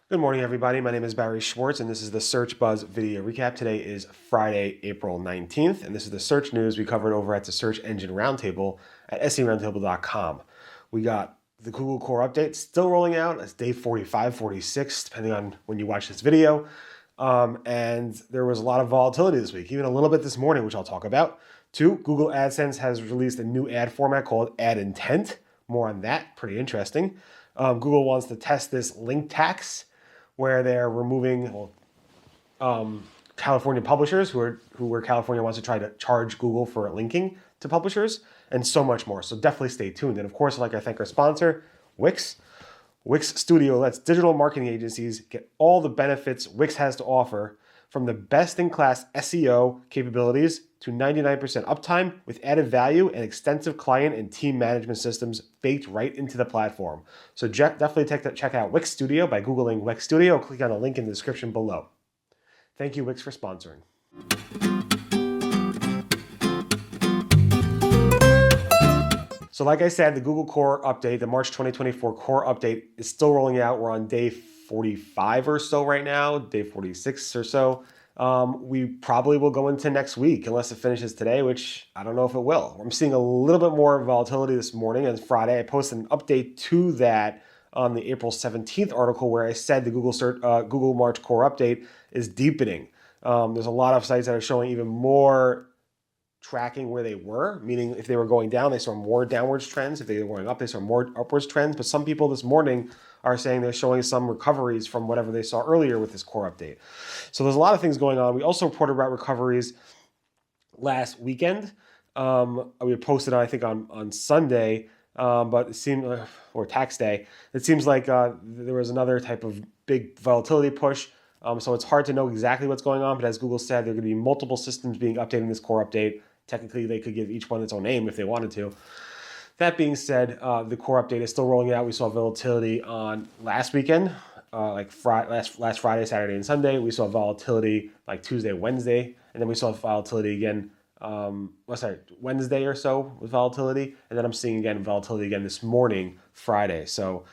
Good morning, everybody. My name is Barry Schwartz, and this is the Search Buzz video recap. Today is Friday, April 19th, and this is the search news we covered over at the Search Engine Roundtable at seroundtable.com. We got the Google Core update still rolling out. It's day 45, 46, depending on when you watch this video. And there was a lot of volatility this week, even a little bit this morning, which I'll talk about. Two, Google AdSense has released a new ad format called Ad Intent. More on that, pretty interesting. Google wants to test this link tax, where they're removing California publishers where California wants to try to charge Google for linking to publishers, and so much more. So definitely stay tuned. And of course, I'd like to thank our sponsor, Wix. Wix Studio lets digital marketing agencies get all the benefits Wix has to offer, from the best-in-class SEO capabilities to 99% uptime with added value and extensive client and team management systems baked right into the platform. So definitely check out Wix Studio by Googling Wix Studio. Click on the link in the description below. Thank you, Wix, for sponsoring. So like I said, the Google Core update, the March 2024 Core update is still rolling out. We're on day 45 or so right now, day 46 or so. We probably will go into next week unless it finishes today, which I don't know if it will. I'm seeing a little bit more volatility this morning. And Friday, I posted an update to that on the April 17th article where I said the Google March Core update is deepening. There's a lot of sites that are showing even more tracking where they were, meaning if they were going down, they saw more downwards trends. If they were going up, they saw more upwards trends. But some people this morning are saying they're showing some recoveries from whatever they saw earlier with this core update. So there's a lot of things going on. We also reported about recoveries last weekend. We posted, I think, on Sunday, but it seemed, or tax day, it seems like there was another type of big volatility push. So it's hard to know exactly what's going on, but as Google said, there are going to be multiple systems being updated in this core update. Technically, they could give each one its own name if they wanted to. That being said, the core update is still rolling out. We saw volatility on last weekend, last Friday, Saturday, and Sunday. We saw volatility like Tuesday, Wednesday, and then we saw volatility again. Wednesday or so with volatility, and then I'm seeing again volatility again this morning, Friday. So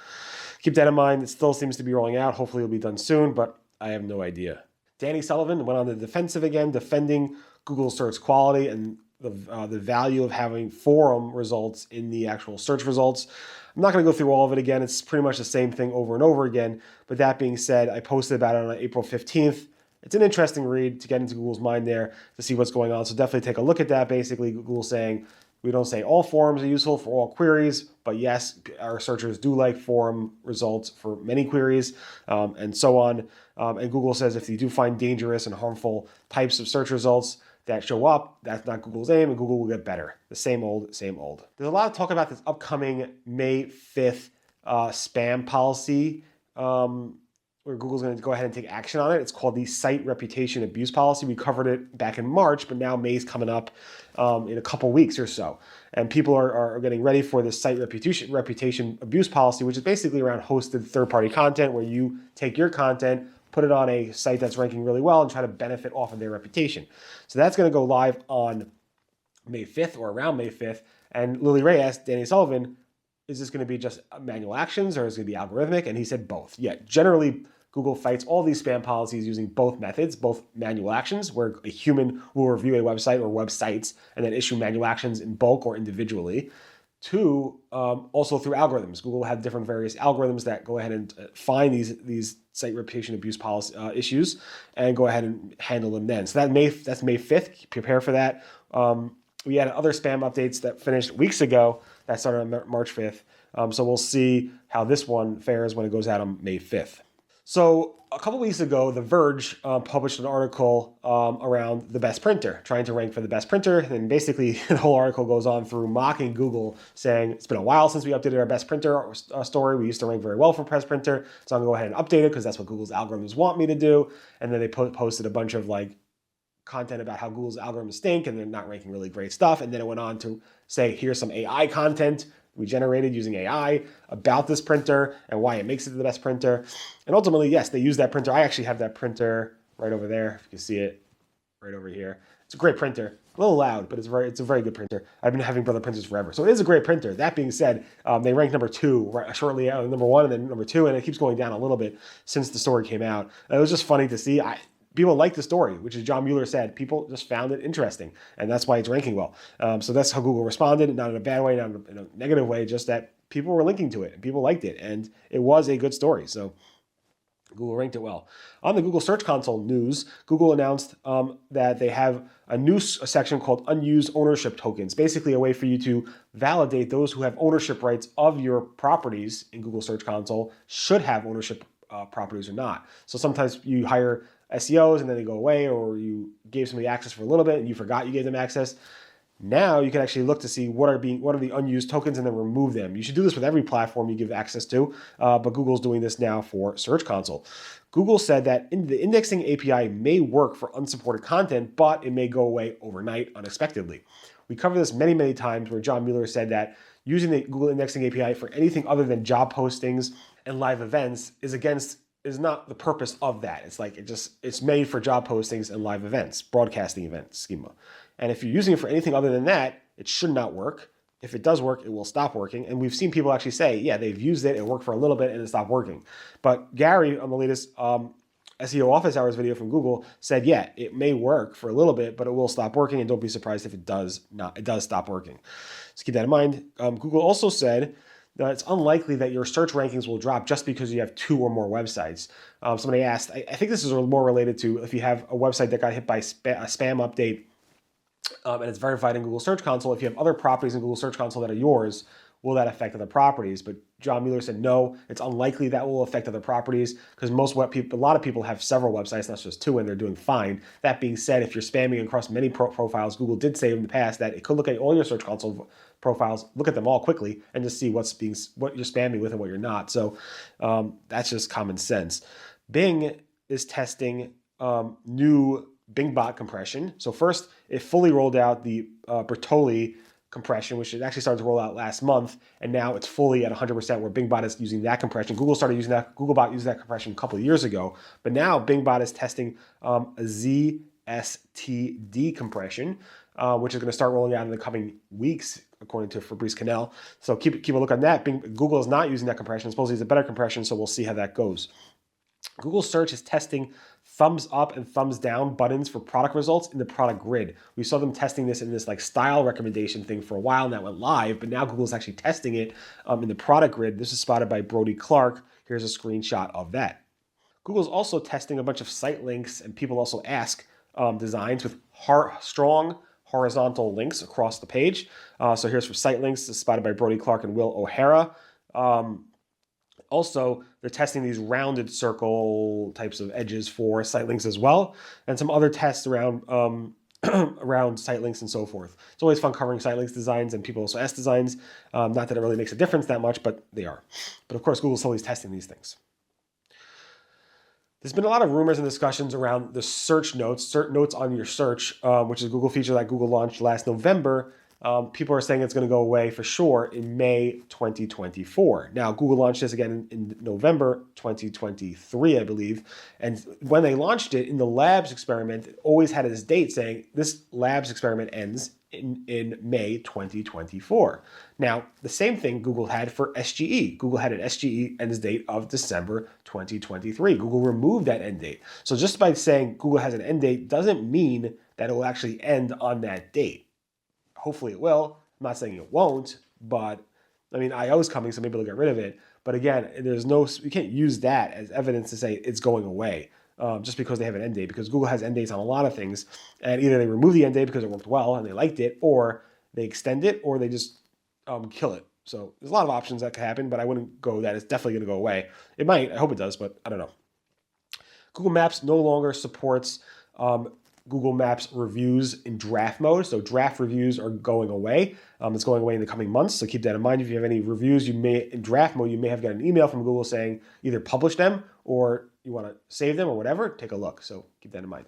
keep that in mind. It still seems to be rolling out. Hopefully, it'll be done soon, but I have no idea. Danny Sullivan went on the defensive again, defending Google search quality and the value of having forum results in the actual search results. I'm not going to go through all of it again. It's pretty much the same thing over and over again. But that being said, I posted about it on April 15th. It's an interesting read to get into Google's mind there to see what's going on. So definitely take a look at that. Basically, Google saying, we don't say all forums are useful for all queries, but yes, our searchers do like forum results for many queries, and so on. And Google says if you do find dangerous and harmful types of search results that show up, that's not Google's aim, and Google will get better. The same old, same old. There's a lot of talk about this upcoming May 5th spam policy, where Google's going to go ahead and take action on it. It's called the Site Reputation Abuse Policy. We covered it back in March, but now May's coming up in a couple weeks or so. And people are getting ready for this Site Reputation Abuse Policy, which is basically around hosted third-party content, where you take your content, put it on a site that's ranking really well, and try to benefit off of their reputation. So that's going to go live on May 5th or around May 5th. And Lily Ray asked Danny Sullivan, is this going to be just manual actions or is it going to be algorithmic? And he said both. Yeah, generally, Google fights all these spam policies using both methods, both manual actions, where a human will review a website or websites and then issue manual actions in bulk or individually. Two, also through algorithms. Google have different various algorithms that go ahead and find these site reputation abuse policy issues and go ahead and handle them then. So that's May 5th. Prepare for that. We had other spam updates that finished weeks ago that started on March 5th. So we'll see how this one fares when it goes out on May 5th. So a couple weeks ago, The Verge published an article around the best printer, trying to rank for the best printer. And basically, the whole article goes on through mocking Google, saying it's been a while since we updated our best printer story. We used to rank very well for best printer. So I'm going to go ahead and update it because that's what Google's algorithms want me to do. And then they posted a bunch of content about how Google's algorithms stink and they're not ranking really great stuff. And then it went on to say, here's some AI content we generated using AI about this printer and why it makes it the best printer. And ultimately, yes, they use that printer. I actually have that printer right over there, if you can see it right over here. It's a great printer. A little loud, but it's a very good printer. I've been having Brotli printers forever. So it is a great printer. That being said, they ranked number 2 shortly out, number 1 and then number 2, and it keeps going down a little bit since the story came out. It was just funny to see. People like the story, which is John Mueller said. People just found it interesting, and that's why it's ranking well. So that's how Google responded, not in a bad way, not in a negative way, just that people were linking to it, and people liked it, and it was a good story. So Google ranked it well. On the Google Search Console news, Google announced that they have a new section called Unused Ownership Tokens, basically a way for you to validate those who have ownership rights of your properties in Google Search Console should have ownership properties or not. So sometimes you hire SEOs and then they go away, or you gave somebody access for a little bit and you forgot you gave them access. Now you can actually look to see what are the unused tokens and then remove them. You should do this with every platform you give access to, but Google's doing this now for Search Console. Google said that the indexing API may work for unsupported content, but it may go away overnight unexpectedly. We covered this many, many times where John Mueller said that using the Google indexing API for anything other than job postings and live events is not the purpose of that. It's like it's made for job postings and live events, broadcasting event schema. And if you're using it for anything other than that, it should not work. If it does work, it will stop working. And we've seen people actually say, yeah, they've used it, it worked for a little bit, and it stopped working. But Gary, on the latest SEO Office Hours video from Google, said, yeah, it may work for a little bit, but it will stop working, and don't be surprised if it does stop working. So keep that in mind. Google also said that it's unlikely that your search rankings will drop just because you have 2 or more websites. Somebody asked, I think this is more related to if you have a website that got hit by a spam update, and it's verified in Google Search Console. If you have other properties in Google Search Console that are yours, will that affect other properties? But John Mueller said no, it's unlikely that will affect other properties because a lot of people have several websites, not just 2, and they're doing fine. That being said, if you're spamming across many profiles, Google did say in the past that it could look at all your Search Console profiles, look at them all quickly, and just see what you're spamming with and what you're not. So that's just common sense. Bing is testing new BingBot compression. So first, it fully rolled out the Brotli compression, which it actually started to roll out last month, and now it's fully at 100% where BingBot is using that compression. Googlebot used that compression a couple of years ago, but now BingBot is testing a Zstd compression, which is going to start rolling out in the coming weeks, according to Fabrice Cannell. So keep a look on that. Google is not using that compression. Supposedly it's a better compression, so we'll see how that goes. Google Search is testing thumbs up and thumbs down buttons for product results in the product grid. We saw them testing this in this like style recommendation thing for a while, and that went live, but now Google's actually testing it in the product grid. This is spotted by Brotli Clark. Here's a screenshot of that. Google's also testing a bunch of site links and people also ask designs with strong horizontal links across the page. So here's for Sitelinks. This is spotted by Brotli Clark and Will O'Hara. Also, they're testing these rounded circle types of edges for Sitelinks as well, and some other tests around around Sitelinks and so forth. It's always fun covering Sitelinks designs, and people also ask designs. Not that it really makes a difference that much, but they are. But of course, Google's always testing these things. There's been a lot of rumors and discussions around the search notes on your search, which is a Google feature that Google launched last November. People are saying it's going to go away for sure in May 2024. Now, Google launched this again in November 2023, I believe. And when they launched it in the labs experiment, it always had this date saying this labs experiment ends in May 2024. Now, the same thing Google had for SGE. Google had an SGE end date of December 2023. Google removed that end date. So just by saying Google has an end date doesn't mean that it will actually end on that date. Hopefully it will. I'm not saying it won't, but I mean, I.O. is coming, so maybe they'll get rid of it. But again, you can't use that as evidence to say it's going away just because they have an end date, because Google has end dates on a lot of things, and either they remove the end date because it worked well and they liked it, or they extend it, or they just kill it. So there's a lot of options that could happen, but I wouldn't go that it's definitely going to go away. It might. I hope it does, but I don't know. Google Maps no longer supports Google Maps reviews in draft mode. So draft reviews are going away. It's going away in the coming months. So keep that in mind. If you have any reviews in draft mode, you may have got an email from Google saying either publish them or you want to save them or whatever. Take a look. So keep that in mind.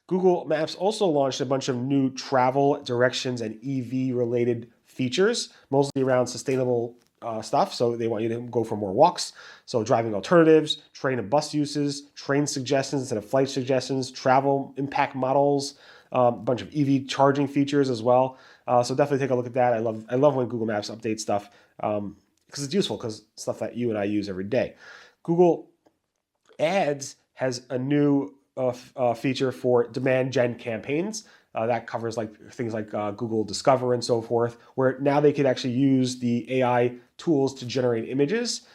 Google Maps also launched a bunch of new travel, directions, and EV related features, mostly around sustainable stuff. So they want you to go for more walks. So driving alternatives, train and bus uses, train suggestions instead of flight suggestions, travel impact models, a bunch of EV charging features as well. So definitely take a look at that. I love when Google Maps updates stuff because it's useful, because stuff that you and I use every day. Google Ads has a new feature for demand gen campaigns. That covers things like Google Discover and so forth, where now they could actually use the AI tools to generate images.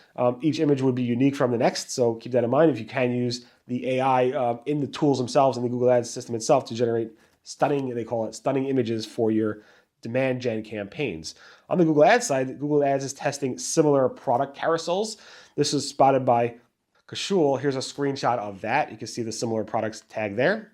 Each image would be unique from the next, so keep that in mind. If you can use the AI in the tools themselves, in the Google Ads system itself, to generate stunning, they call it stunning images for your demand gen campaigns. On the Google Ads side, Google Ads is testing similar product carousels. This is spotted by Carousel. Here's a screenshot of that. You can see the similar products tag there.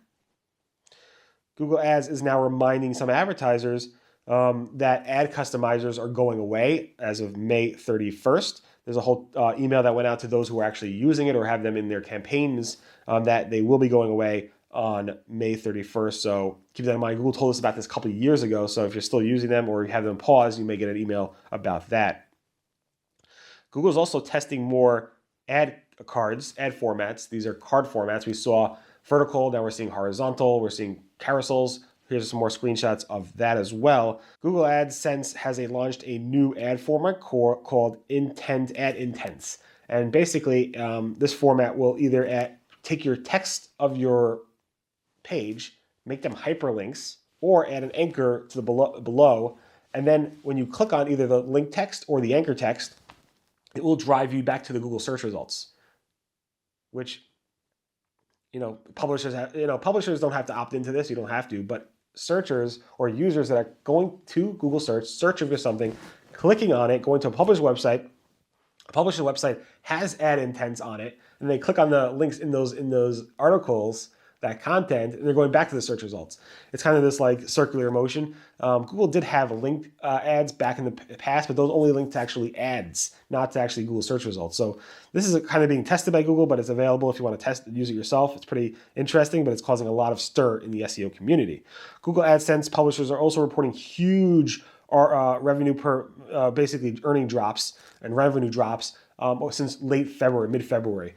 Google Ads is now reminding some advertisers that ad customizers are going away as of May 31st. There's a whole email that went out to those who are actually using it or have them in their campaigns that they will be going away on May 31st. So keep that in mind. Google told us about this a couple of years ago. So if you're still using them or you have them paused, you may get an email about that. Google is also testing more ad cards, ad formats. These are card formats. We saw vertical, now we're seeing horizontal, we're seeing carousels. Here's some more screenshots of that as well. Google AdSense has launched a new ad format called Ad Intents. And basically, this format will either take your text of your page, make them hyperlinks, or add an anchor to the below. And then when you click on either the link text or the anchor text, it will drive you back to the Google search results, which, publishers don't have to opt into this. You don't have to, but searchers or users that are going to Google search, searching for something, clicking on it, going to a publisher website has ad intents on it, and they click on the links in those articles, that content, and they're going back to the search results. It's kind of this circular motion. Google did have linked ads back in the past, but those only link to actually ads, not to actually Google search results. So this is kind of being tested by Google, but it's available if you want to test and use it yourself. It's pretty interesting, but it's causing a lot of stir in the SEO community. Google AdSense publishers are also reporting huge revenue basically earning drops and revenue drops since late February, mid-February.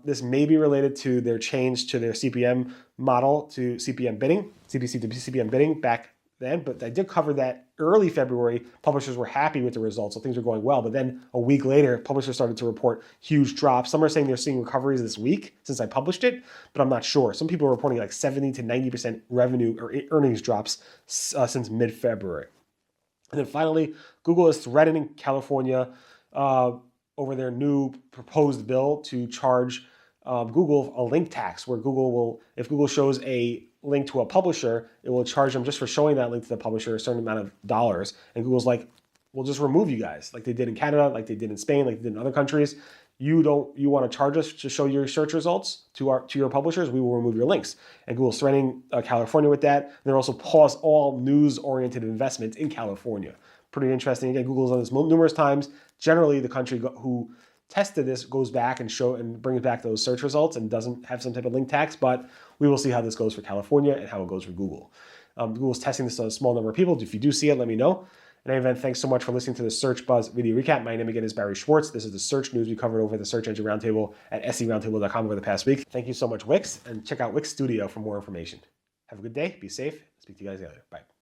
This may be related to their change to their CPM model to CPM bidding, CPC to CPM bidding back then, but I did cover that early February. Publishers were happy with the results, so things were going well. But then a week later, publishers started to report huge drops. Some are saying they're seeing recoveries this week since I published it, but I'm not sure. Some people are reporting 70 to 90% revenue or earnings drops since mid-February. And then finally, Google is threatening California over their new proposed bill to charge Google a link tax, where Google will, if Google shows a link to a publisher, it will charge them just for showing that link to the publisher a certain amount of dollars. And Google's like, we'll just remove you guys, like they did in Canada, like they did in Spain, like they did in other countries. You want to charge us to show your search results to your publishers, we will remove your links. And Google's threatening California with that. And they're also pause all news-oriented investments in California. Pretty interesting. Again, Google's done this numerous times. Generally, the country who tested this goes back and brings back those search results and doesn't have some type of link tax, but we will see how this goes for California and how it goes for Google. Google's testing this on a small number of people. If you do see it, let me know. In any event, thanks so much for listening to the Search Buzz video recap. My name again is Barry Schwartz. This is the search news we covered over the Search Engine Roundtable at seroundtable.com over the past week. Thank you so much, Wix, and check out Wix Studio for more information. Have a good day. Be safe. Speak to you guys later. Bye.